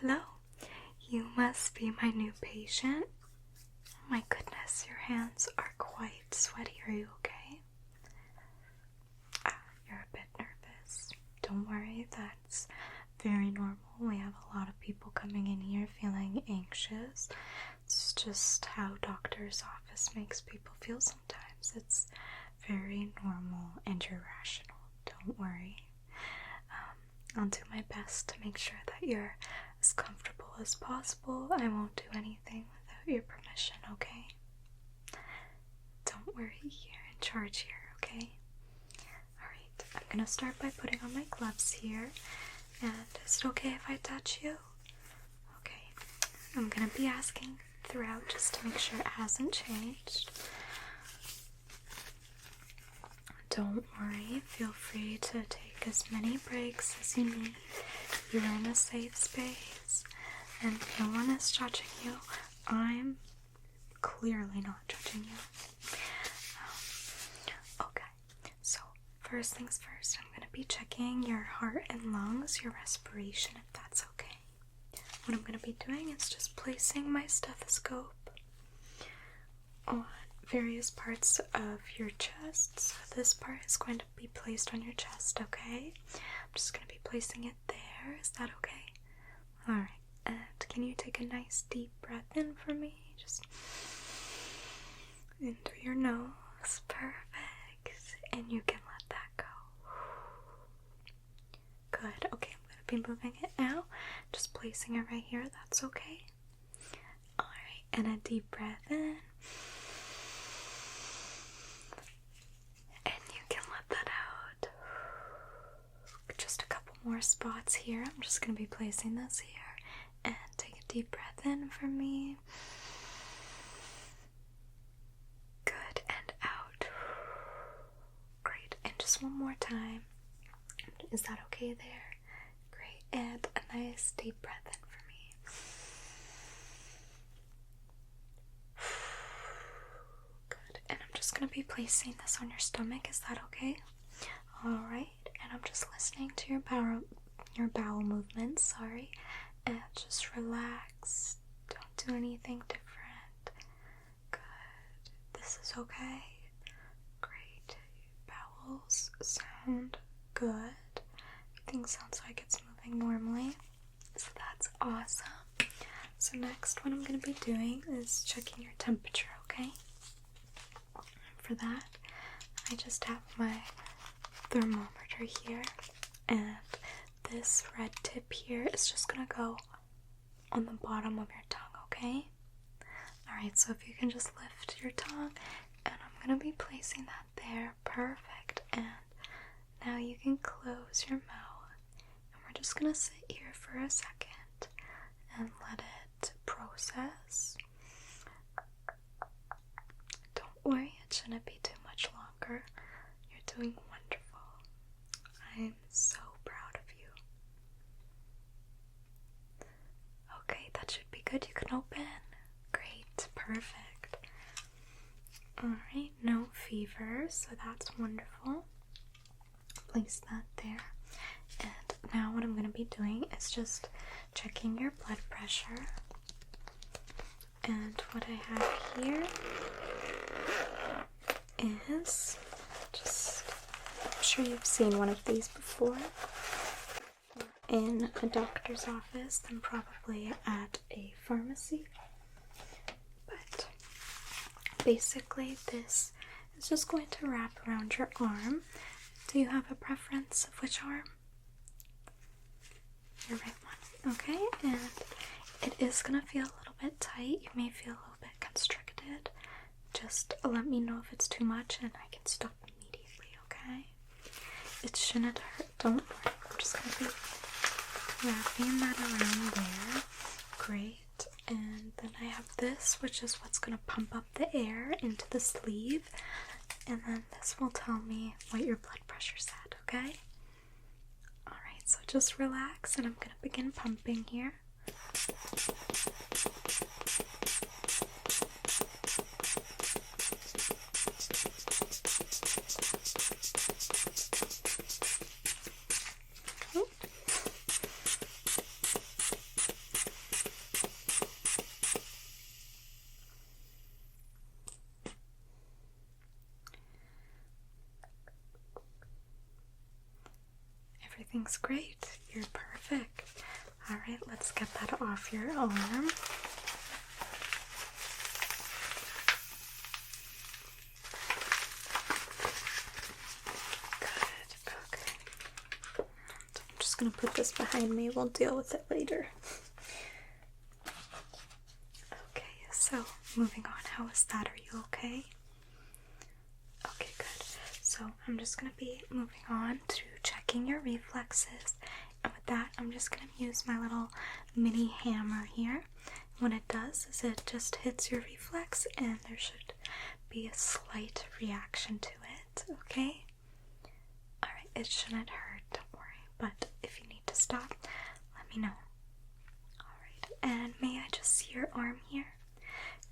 hello. You must be my new patient. Oh my goodness, your hands are quite sweaty. Are you okay? You're a bit nervous. Don't worry, that's very normal. We have a lot of people coming in here feeling anxious. It's just how doctor's office makes people feel sometimes. It's very normal and irrational. Don't worry. I'll do my best to make sure that you're as comfortable as possible. I won't do anything without your permission, okay? Don't worry, you're in charge here, okay? Alright, I'm gonna start by putting on my gloves here. And is it okay if I touch you? Okay, I'm gonna be asking throughout just to make sure it hasn't changed. Don't worry, feel free to take as many breaks as you need. You're in a safe space, and no one is judging you. I'm clearly not judging you. Okay, so first things first, I'm going to be checking your heart and lungs, your respiration, if that's okay. What I'm going to be doing is just placing my stethoscope on various parts of your chest. So this part is going to be placed on your chest, okay? I'm just going to be placing it there. Is that okay? Alright, and can you take a nice deep breath in for me? Just in through your nose. Perfect. And you can let that go. Good. Okay, I'm going to be moving it now. Just placing it right here. That's okay. Alright, and a deep breath in. More spots here. I'm just going to be placing this here, and take a deep breath in for me. Good, and out. Great, and just one more time. Is that okay there? Great, and a nice deep breath in for me. Good, and I'm just going to be placing this on your stomach. Is that okay? Alright, and I'm just listening to your bowel movements, sorry, and just relax. Don't do anything different. Good. This is okay. Great. Bowels sound good. Everything sounds like it's moving normally, so that's awesome. So next, what I'm going to be doing is checking your temperature, okay? For that, I just have my thermometer here, and this red tip here is just gonna go on the bottom of your tongue, okay? Alright, so if you can just lift your tongue, and I'm gonna be placing that there. Perfect. And now you can close your mouth, and we're just gonna sit here for a second and let it process. Don't worry, it shouldn't be too much longer. You're doing wonderful. I'm so proud of you. Okay, that should be good. You can open. Great, perfect. Alright, no fever, so that's wonderful. Place that there. And now what I'm going to be doing is just checking your blood pressure. And what I have here is just, I'm sure you've seen one of these before in a doctor's office and probably at a pharmacy. But basically this is just going to wrap around your arm. Do you have a preference of which arm? Your right one. Okay, and it is going to feel a little bit tight. You may feel a little bit constricted. Just let me know if it's too much and I can stop immediately, okay? It shouldn't hurt. Don't worry. I'm just going to be wrapping that around there. Great. And then I have this, which is what's going to pump up the air into the sleeve. And then this will tell me what your blood pressure's at, okay? Alright, so just relax and I'm going to begin pumping here. everything's great. You're perfect. Alright, let's get that off your arm. Good, okay. I'm just gonna put this behind me. We'll deal with it later. Okay, so moving on. How is that? Are you okay? Okay, good. So I'm just going to be moving on to checking your reflexes. And with that, I'm just going to use my little mini hammer here. What it does is it just hits your reflex and there should be a slight reaction to it, okay? Alright, it shouldn't hurt, don't worry. But if you need to stop, let me know. Alright, and may I just see your arm here?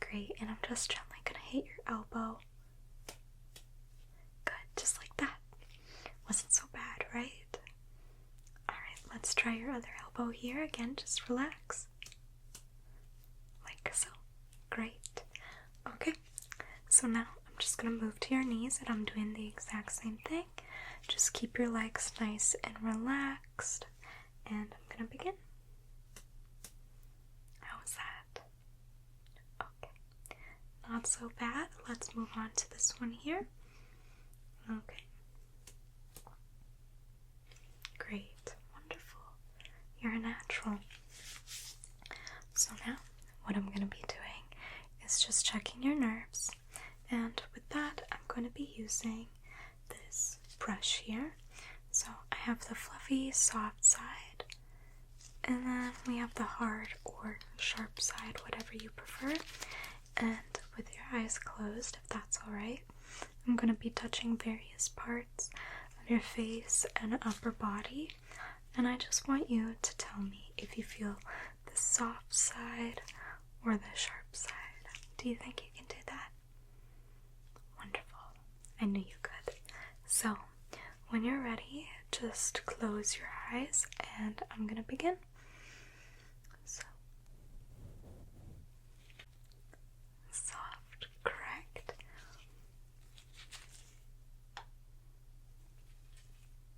Great, and I'm just gently going to hit your elbow. Good, just like that. Wasn't so bad, right? Alright, let's try your other elbow here. Again, just relax. Like so. Great. Okay, so now I'm just going to move to your knees and I'm doing the exact same thing. Just keep your legs nice and relaxed. And I'm going to begin. How was that? Okay. Not so bad. Let's move on to this one here. Okay. Great. Wonderful. You're a natural. So now, what I'm going to be doing is just checking your nerves. And with that, I'm going to be using this brush here. So I have the fluffy, soft side. And then we have the hard or sharp side, whatever you prefer. And with your eyes closed, if that's alright, I'm going to be touching various parts of your face and upper body. And I just want you to tell me if you feel the soft side or the sharp side. Do you think you can do that? Wonderful. I knew you could. So, when you're ready, just close your eyes and I'm going to begin. So, soft, correct.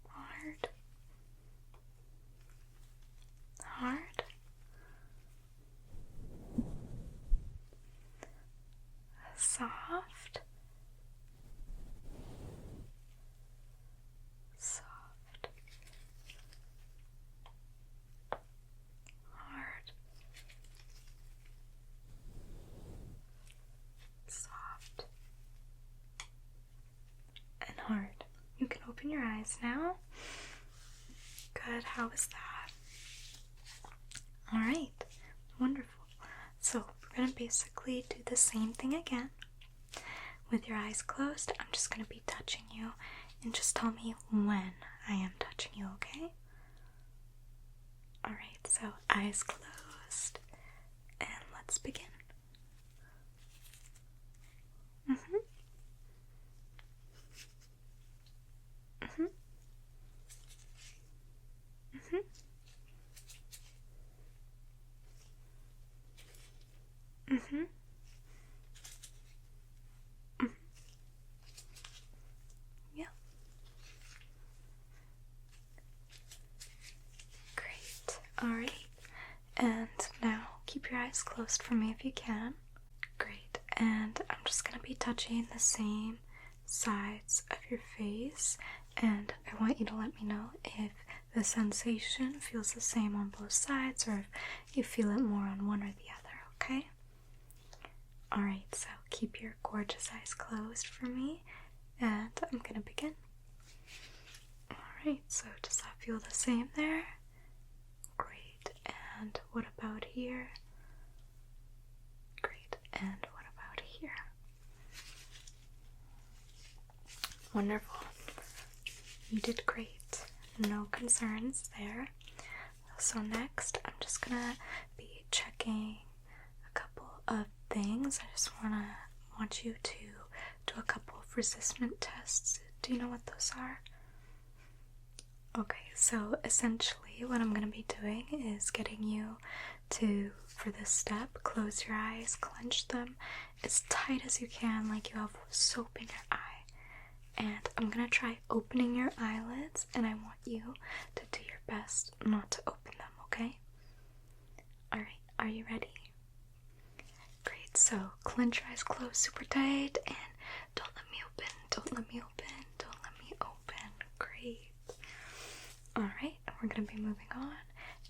Hard. Hard. Soft. Soft. Hard. Soft. And hard. You can open your eyes now. Good. How is that? Alright. Wonderful. So, we're going to basically do the same thing again. With your eyes closed, I'm just going to be touching you. And just tell me when I am touching you, okay? Alright, so eyes closed. And let's begin. Mm-hmm. Mm-hmm. Mm-hmm. Mm-hmm. Mm-hmm. Yeah. Great. Alright. And now keep your eyes closed for me if you can. Great. And I'm just going to be touching the same sides of your face. And I want you to let me know if the sensation feels the same on both sides or if you feel it more on one or the other, okay? Alright, so keep your gorgeous eyes closed for me, and I'm gonna begin. Alright, so does that feel the same there? Great, and what about here? Great, and what about here? Wonderful. You did great. No concerns there. So next, I'm just gonna be checking a couple of things. I just want you to do a couple of resistance tests. Do you know what those are? Okay, so essentially what I'm going to be doing is getting you to, for this step, close your eyes, clench them as tight as you can, like you have soap in your eye. and I'm gonna try opening your eyelids, and I want you to do your best not to open them, okay? Alright, are you ready? Great, so clench your eyes closed super tight, and don't let me open, don't let me open, don't let me open. Great. Alright, we're gonna be moving on,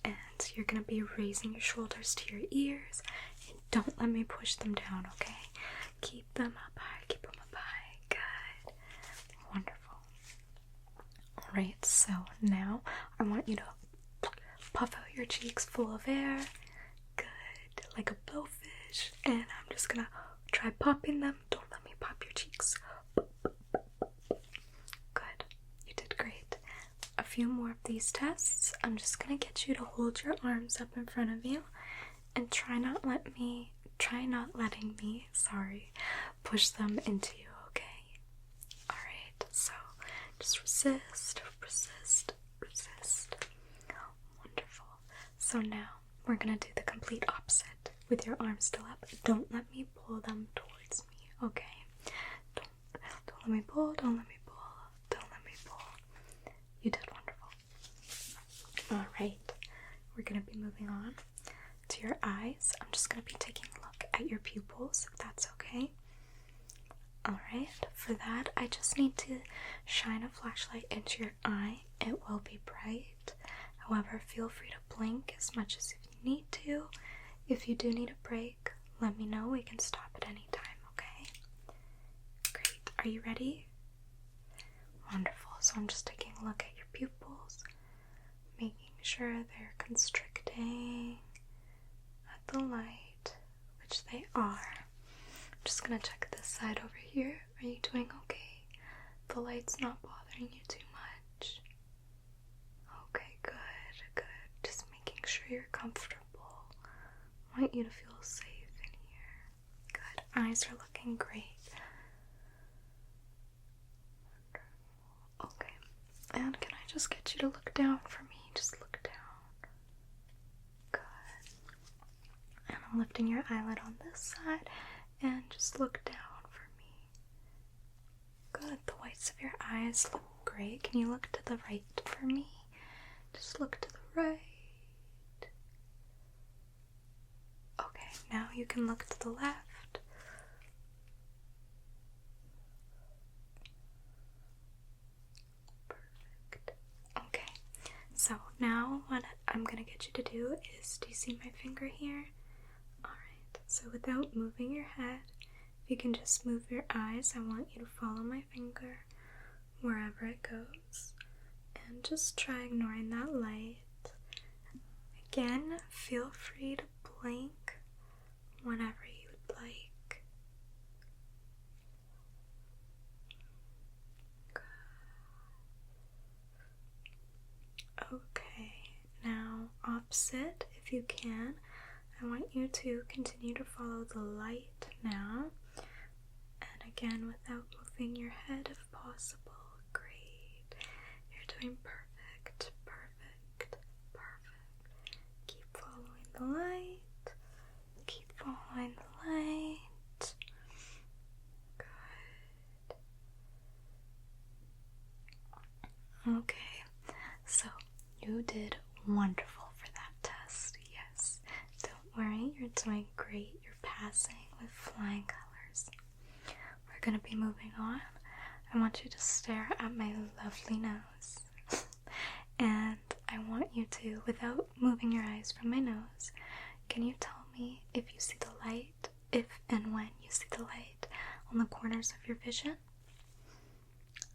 and you're gonna be raising your shoulders to your ears, and don't let me push them down, okay? Keep them up high, keep them up high. Good. Wonderful. Alright, so now I want you to puff out your cheeks full of air. Good. Like a blowfish. And I'm just gonna try popping them. Don't let me pop your cheeks. Good. You did great. A few more of these tests. I'm just gonna get you to hold your arms up in front of you and try not letting me, push them into you, okay? Alright, so just resist, resist, resist. Wonderful. So now we're gonna do the complete opposite with your arms still up. Don't let me pull them towards me, okay? Don't let me pull, don't let me pull, don't let me pull. You did wonderful. Alright, we're gonna be moving on to your eyes. I'm just gonna be taking a look at your pupils, if that's okay. Alright, for that, I just need to shine a flashlight into your eye. It will be bright. However, feel free to blink as much as you need to. If you do need a break, let me know. We can stop at any time, okay? Great. Are you ready? Wonderful. So I'm just taking a look at your pupils, making sure they're constricting at the light, which they are. I'm just gonna check this side over here. Are you doing okay? The light's not bothering you too much? Okay, good, good. Just making sure you're comfortable. I want you to feel safe in here. Good. Eyes are looking great. Okay. And can I just get you to look down for me? Just look down. Good. And I'm lifting your eyelid on this side. And just look down for me. Good. The whites of your eyes look great. Can you look to the right for me? Just look to the right. Okay, now you can look to the left. Perfect. Okay, so now what I'm gonna get you to do is, do you see my finger here? Alright, so without moving your head, if you can just move your eyes, I want you to follow my finger wherever it goes. And just try ignoring that light. Again, feel free to blink whenever you would like. Okay, now opposite, if you can. I want you to continue to follow the light now. And again, without moving your head if possible. Great. You're doing perfect, perfect, perfect. Keep following the light. Keep following the light. Good. Okay, so you did wonderful for that test. Yes. Don't worry, you're doing great. You're passing with flying colors. We're gonna be moving on. I want you to stare at my lovely nose. And I want you to, without moving your eyes from my nose, can you tell me if you see the light, if and when you see the light on the corners of your vision?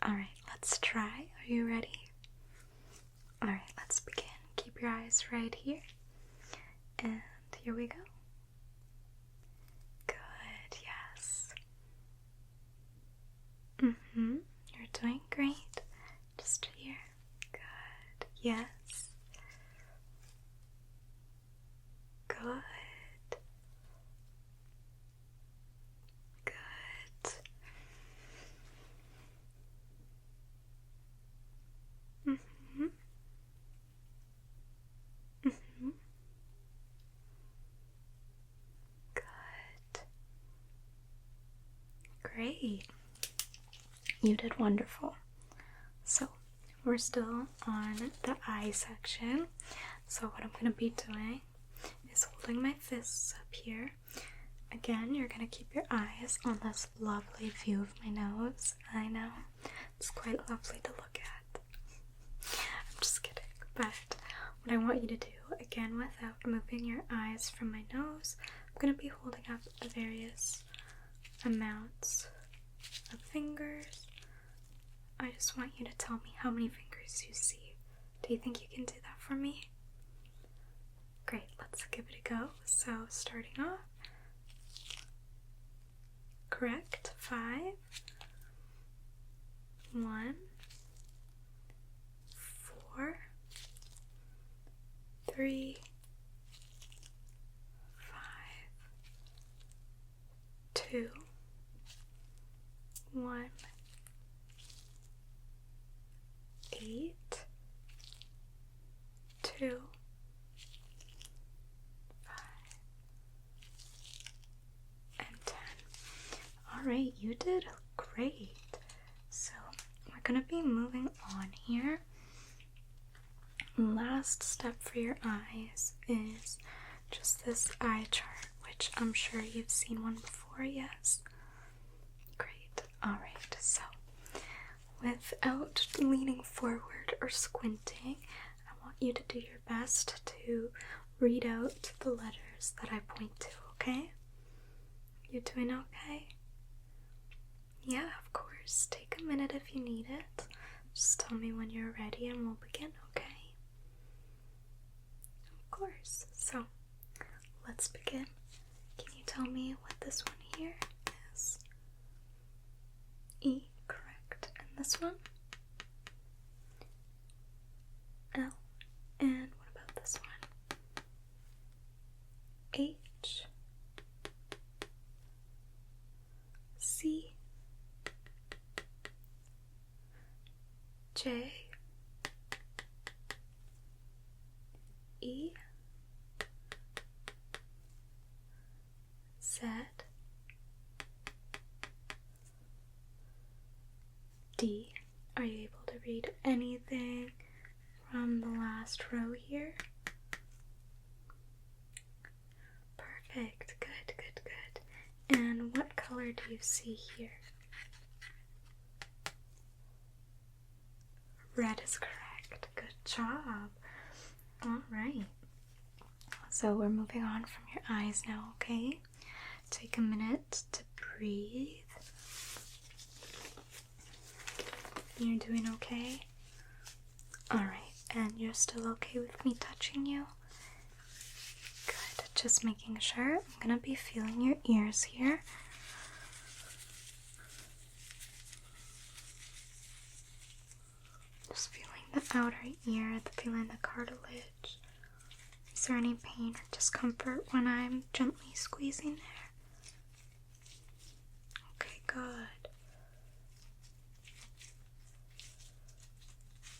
Alright, let's try. Are you ready? Alright, let's begin. Keep your eyes right here. And here we go. Good, yes. You're doing great. Just here. Good, yes. Good. Good. Good. Great. You did wonderful. So, we're still on the eye section. So what I'm going to be doing is holding my fists up here. Again, you're going to keep your eyes on this lovely view of my nose. I know, it's quite lovely to look at. I'm just kidding. But what I want you to do, again, without moving your eyes from my nose, I'm going to be holding up various amounts of fingers. I just want you to tell me how many fingers you see. Do you think you can do that for me? Great, let's give it a go. So, starting off, correct, 5, 1, 4, 3, 5, 2, 1, 8, 2, 5, and 10. Alright, you did great. So, we're going to be moving on here. Last step for your eyes is just this eye chart, which I'm sure you've seen one before, yes? Great. Alright, so without leaning forward or squinting, I want you to do your best to read out the letters that I point to, okay? You doing okay? Yeah, of course. Take a minute if you need it. Just tell me when you're ready and we'll begin, okay? Of course. So, let's begin. Can you tell me what this one here is? E, correct. And this one? L. And what about this one? H. C. J. E. Z. D. Are you able to read anything from the last row here? Perfect. Good, good, good. And what color do you see here? Red is correct. Good job. Alright. So we're moving on from your eyes now, okay? Take a minute to breathe. You're doing okay? Alright, and you're still okay with me touching you? Good, just making sure. I'm gonna be feeling your ears here. Just feeling the outer ear, feeling the cartilage. Is there any pain or discomfort when I'm gently squeezing there? Okay, good.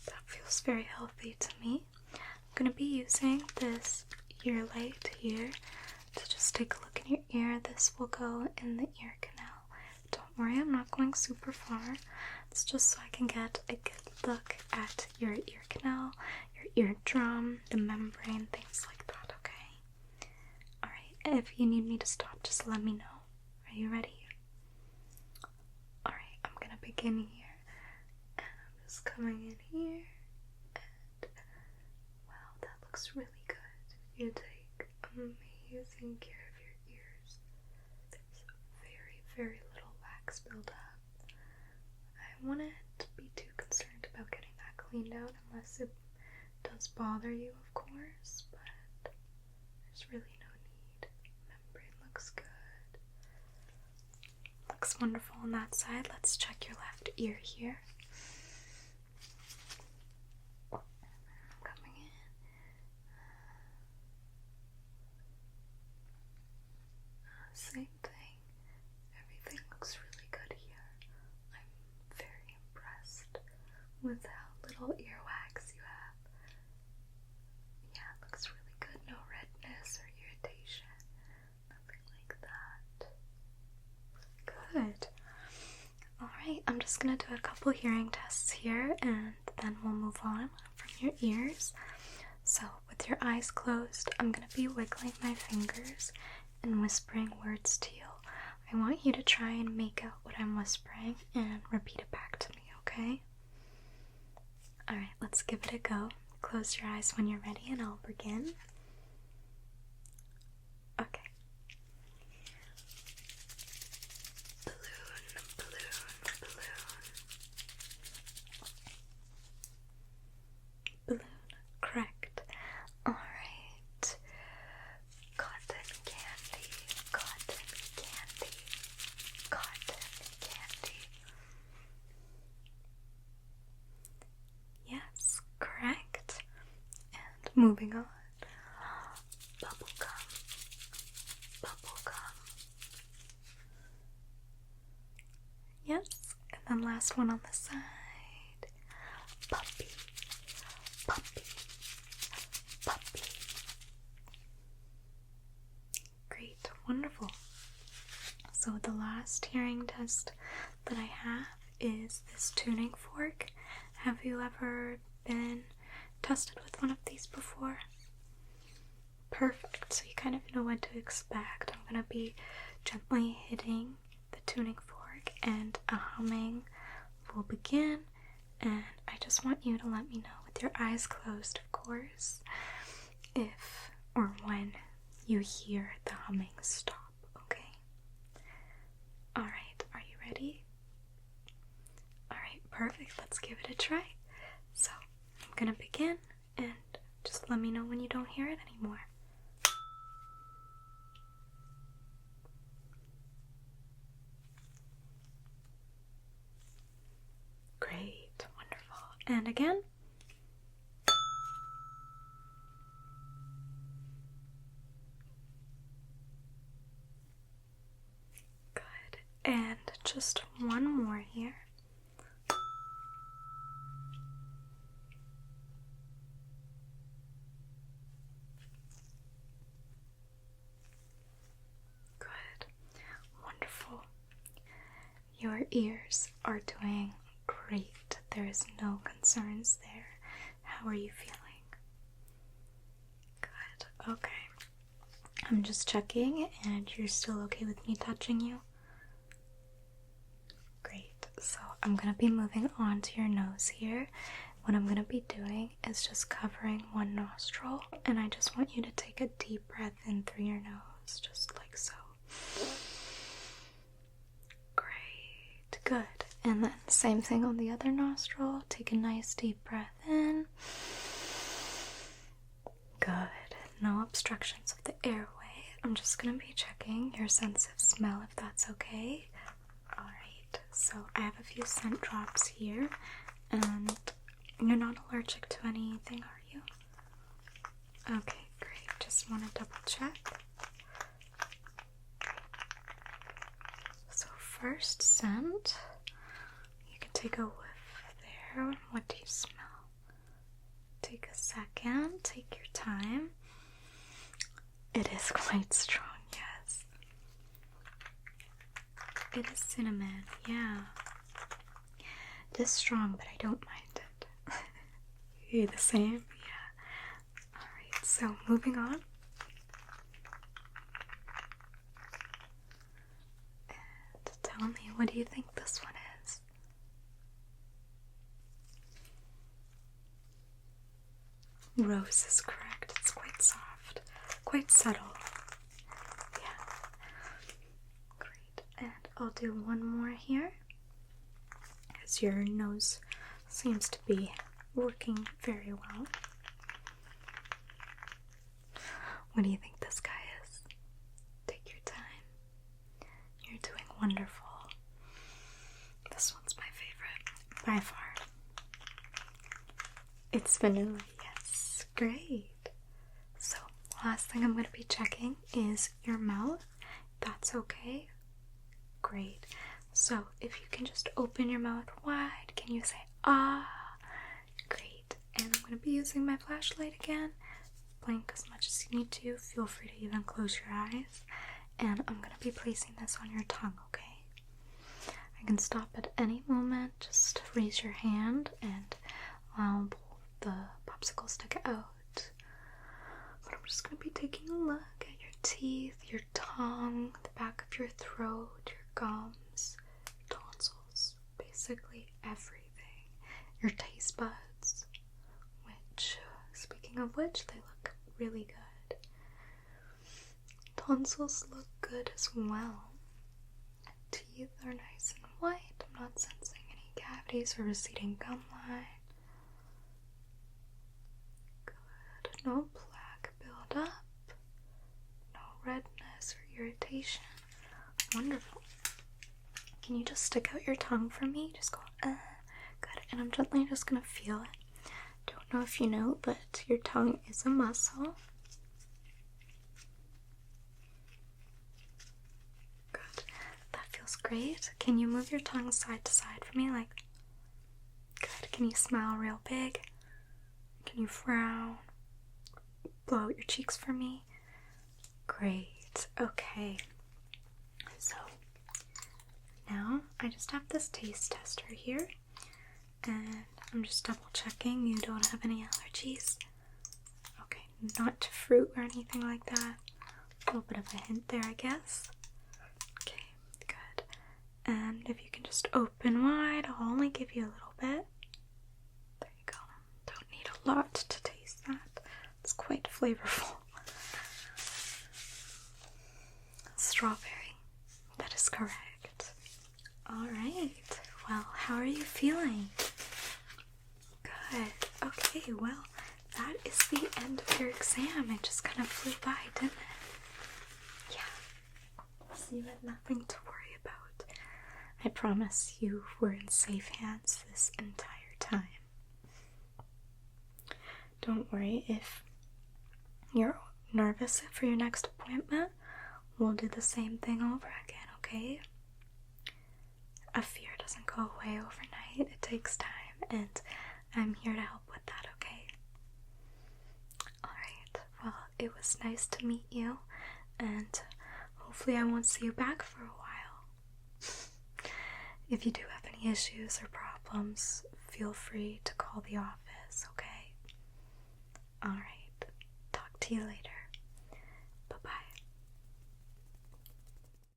That feels very healthy to me. I'm going to be using this ear light here to just take a look in your ear. This will go in the ear canal. Don't worry, I'm not going super far. It's just so I can get a good look at your ear canal, your eardrum, the membrane, things like that, okay? Alright, if you need me to stop, just let me know. Are you ready? Alright, I'm gonna begin here. And I'm just coming in here. And wow, that looks really good. You take amazing care of your ears. There's very, very little wax buildup. I wouldn't be too concerned about getting that cleaned out unless it does bother you, of course, but there's really no need. Membrane looks good. Looks wonderful on that side. Let's check your left ear here. I'm coming in. Same thing. Everything looks really good here. I'm very impressed with how little earwax you have. Yeah, it looks really good. No redness or irritation. Nothing like that. Good. Alright, I'm just just gonna do a couple hearing tests here, and then we'll move on from your ears. So, with your eyes closed, I'm gonna be wiggling my fingers and whispering words to you. I want you to try and make out what I'm whispering and repeat it back to me, okay? Alright, let's give it a go. Close your eyes when you're ready and I'll begin. Okay. Balloon, balloon, balloon. Balloon, correct. Alright. Cotton candy, cotton candy, cotton candy. Yes, correct. And moving on. Bubblegum, bubblegum. Yes, and then last one on the side. Puppy, puppy, puppy. Great, wonderful. So the last hearing test that I have is this tuning fork. Have you ever been tested with one of these before? Perfect, so you kind of know what to expect. I'm going to be gently hitting the tuning fork and a humming will begin, and I just want you to let me know, with your eyes closed of course, if or when you hear the humming stop, okay? Alright, are you ready? Alright, perfect, let's give it a try. So, I'm gonna begin, and just let me know when you don't hear it anymore. Great, wonderful. And again. Good. And just one more here. Good. Wonderful. Your ears are doing great. There is no concerns there. How are you feeling? Good. Okay. I'm just checking, and you're still okay with me touching you? Great. So I'm going to be moving on to your nose here. What I'm going to be doing is just covering one nostril, and I just want you to take a deep breath in through your nose, just like so. Great. Good. And then same thing on the other nostril. Take a nice deep breath in. Good. No obstructions of the airway. I'm just going to be checking your sense of smell, if that's okay. Alright, so I have a few scent drops here, and you're not allergic to anything, are you? Okay, great. Just want to double check. So first scent, you can take a whiff there. What do you smell? Take a second, take your time. It is quite strong, yes. It is cinnamon, yeah. It is strong, but I don't mind it. You the same? Yeah. Alright, so moving on. And tell me, what do you think this one is? Rose is correct. It's quite soft, quite subtle. Yeah. Great. And I'll do one more here, because your nose seems to be working very well. What do you think this guy is? Take your time. You're doing wonderful. This one's my favorite, by far. It's vanilla, yes. Great. So, last thing I'm going to be checking is your mouth. That's okay? Great. So, if you can just open your mouth wide, can you say, ah? Great. And I'm going to be using my flashlight again. Blink as much as you need to. Feel free to even close your eyes. And I'm going to be placing this on your tongue, okay? I can stop at any moment. Just raise your hand and I'll pull the popsicle stick out. But I'm just going to be taking a look at your teeth, your tongue, the back of your throat, your gums, your tonsils, basically everything. Your taste buds, which, speaking of which, they look really good. Tonsils look good as well. Teeth are nice and white. I'm not sensing any cavities or receding gum line. Good. No plaque buildup. No redness or irritation. Wonderful. Can you just stick out your tongue for me? Just go, Good. And I'm gently just gonna feel it. Don't know if you know, but your tongue is a muscle. Good. That feels great. Can you move your tongue side to side for me? Like, good. Can you smile real big? Can you frown? Blow out your cheeks for me? Great. Okay. So, now I just have this taste tester here. And I'm just double checking you don't have any allergies. Okay, not to fruit or anything like that. A little bit of a hint there, I guess. Okay, good. And if you can just open wide, I'll only give you a little bit. There you go. Don't need a lot to taste that. It's quite flavorful. Strawberry. That is correct. Alright. Well, how are you feeling? Good. Okay, well, that is the end of your exam. It just kind of flew by, didn't it? Yeah. So you had nothing to worry about. I promise you were in safe hands this entire time. Don't worry if you're nervous for your next appointment. We'll do the same thing over again, okay? A fear doesn't go away overnight. It takes time, and I'm here to help with that, okay? Alright, well, it was nice to meet you, and hopefully I won't see you back for a while. If you do have any issues or problems, feel free to call the office, okay? Alright, talk to you later.